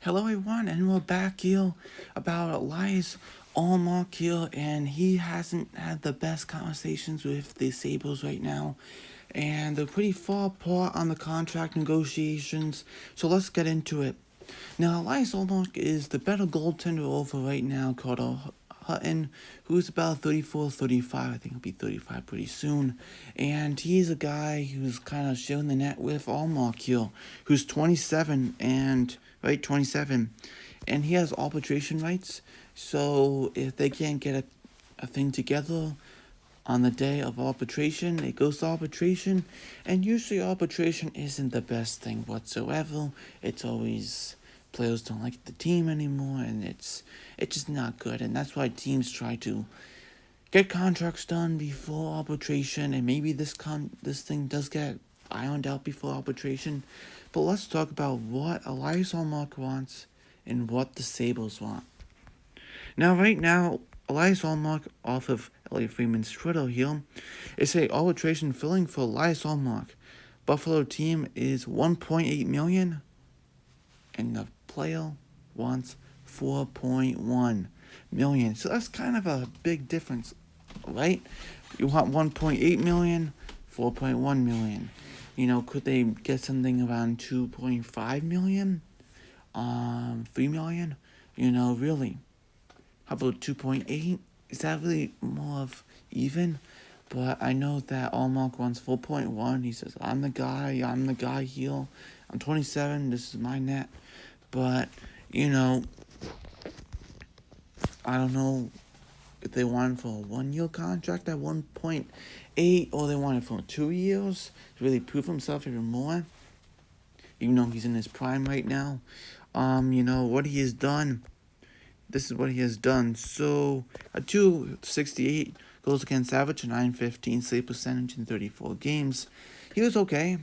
Hello everyone, and we're back here about Elias Ullmark here, and he hasn't had the best conversations with the Sabres right now, and they're pretty far apart on the contract negotiations, so let's get into it. Now, Elias Ullmark is the better goaltender over right now, Carter Hutton, who's about 34, 35. I think he'll be 35 pretty soon. And he's a guy who's kind of sharing the net with Ullmark here, who's 27 and, right, 27. And he has arbitration rights, so if they can't get a thing together on the day of arbitration, it goes to arbitration, and usually arbitration isn't the best thing whatsoever. It's always players don't like the team anymore, and it's just not good, and that's why teams try to get contracts done before arbitration, and maybe this thing does get ironed out before arbitration. But let's talk about what Elias Ullmark wants and what the Sabres want. Now, right now, Elias Ullmark off of Elliot Freeman's Twitter here is a arbitration filling for Elias Ullmark. Buffalo team is $1.8 million, and the player wants $4.1 million. So that's kind of a big difference, right? You want $1.8 million, $4.1 million. You know, could they get something around $2.5 million? $3 million? You know, really. How about 2.8? Is that really more of even? But I know that Ullmark wants 4.1. He says, I'm the guy here. I'm 27, this is my net. But, you know, I don't know if they want him for a 1-year contract at 1.8 or they want it for 2 years to really prove himself even more. Even though he's in his prime right now. You know, what he has done. This is what he has done. So, a 268 goals against average, a 915 save percentage in 34 games. He was okay.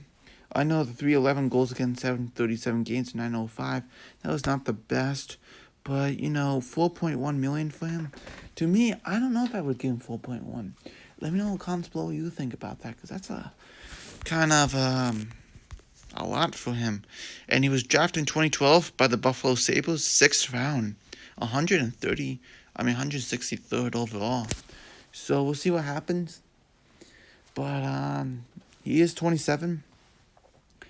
I know the 311 goals against 737 games, 905. That was not the best. But, you know, 4.1 million for him. To me, I don't know if I would give him 4.1. Let me know in the comments below what you think about that. Because that's a kind of a lot for him. And he was drafted in 2012 by the Buffalo Sabres, 6th round. 163rd overall. So we'll see what happens. But he is 27.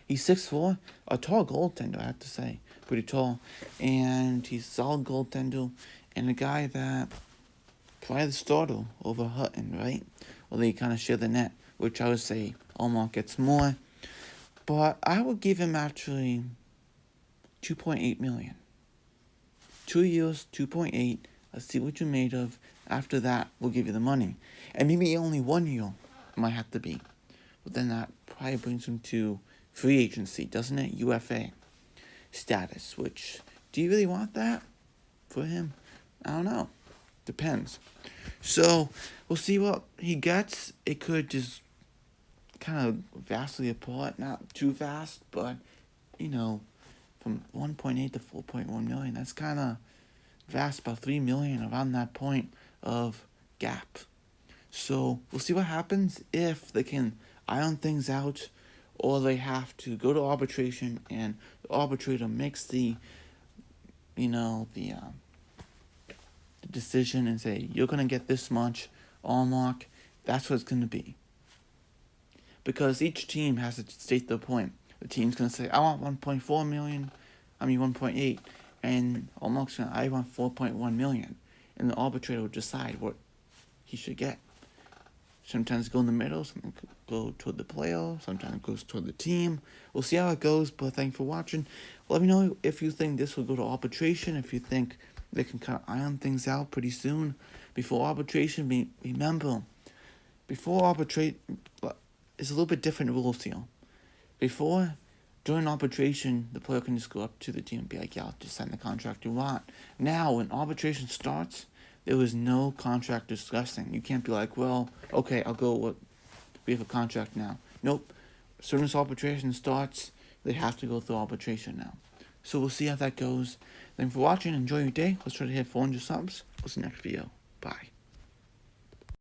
He's 6'4", a tall goaltender, I have to say. Pretty tall. And he's a solid goaltender. And a guy that probably the starter over Hutton, right? Well, they kind of share the net, which I would say Ullmark gets more. But I would give him actually $2.8 million. 2 years, 2.8. Let's see what you're made of. After that, we'll give you the money. And maybe only 1 year might have to be. But then that probably brings him to free agency, doesn't it? UFA status, which, do you really want that for him? I don't know. Depends. So, we'll see what he gets. It could just kind of vastly apart. Not too vast, but, you know, from 1.8 to 4.1 million. That's kind of vast, about 3 million around that point of gap. So we'll see what happens if they can iron things out, or they have to go to arbitration and the arbitrator makes the decision and say, you're going to get this much, Ullmark. That's what it's going to be. Because each team has to state their point. The team's going to say, I want 1.4 million. 1.8. And Ullmark's going to, I want 4.1 million. And the arbitrator will decide what he should get. Sometimes go in the middle. Sometimes go toward the player. Sometimes it goes toward the team. We'll see how it goes. But thanks for watching. Let me know if you think this will go to arbitration. If you think they can kind of iron things out pretty soon. Before arbitration, remember, before arbitration, it's a little bit different rules here. During arbitration, the player can just go up to the team and be like, yeah, I'll just sign the contract you want. Now, when arbitration starts, there is no contract discussing. You can't be like, well, okay, I'll go, we have a contract now. Nope. As soon as arbitration starts, they have to go through arbitration now. So we'll see how that goes. Thanks for watching. Enjoy your day. Let's try to hit 400 subs. We'll see you next video. Bye.